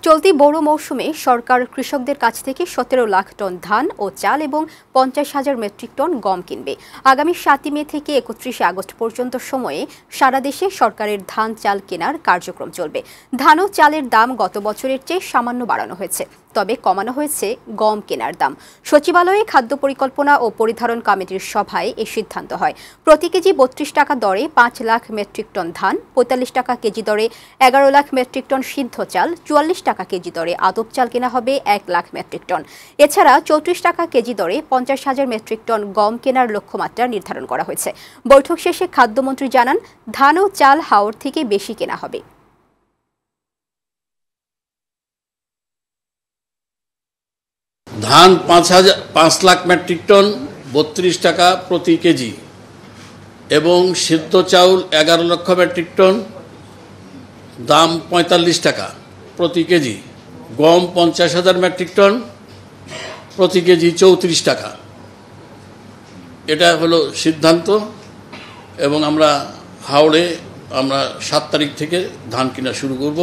চলতি বোরো মৌসুমে সরকার কৃষকদের কাছ থেকে 17 লাখ টন ধান ও চাল এবং 50,000 মেট্রিক টন গম কিনবে। আগামী 7 মে থেকে 31 আগস্ট পর্যন্ত সময়ে সারা দেশে সরকারের ধান চাল কেনার কার্যক্রম চলবে। ধান ও চালের দাম গত বছরের চেয়ে সামান্য বাড়ানো হয়েছে, তবে কমানো হয়েছে গম কেনার দাম। সচিবালয়ে খাদ্য পরিকল্পনা ও পরিধারণ কমিটির সভায় এ সিদ্ধান্ত হয়। প্রতি কেজি 32 টাকা দরে 5 লাখ মেট্রিক টন ধান, 45 টাকা কেজি দরে 11 লাখ মেট্রিক টন সিদ্ধ চাল, 44 টাকা কেজি দরে আদব চাল কেনা হবে 1 লাখ মেট্রিক টন। এছাড়া 34 টাকা কেজি দরে 50,000 মেট্রিক টন গম কেনার লক্ষ্যমাত্রা নির্ধারণ করা হয়েছে। বৈঠক শেষে খাদ্যমন্ত্রী জানান, ধান ও চাল হাওর থেকে বেশি কেনা হবে। ধান 5 লাখ মেট্রিক টন 32 টাকা প্রতি কেজি এবং সিদ্ধ চাউল 11 লক্ষ মেট্রিক টন, দাম 45 টাকা প্রতি কেজি। গম 50,000 মেট্রিক টন, প্রতি কেজি 34 টাকা। এটা হলো সিদ্ধান্ত এবং আমরা হাওড়ে 7 তারিখ থেকে ধান কেনা শুরু করব।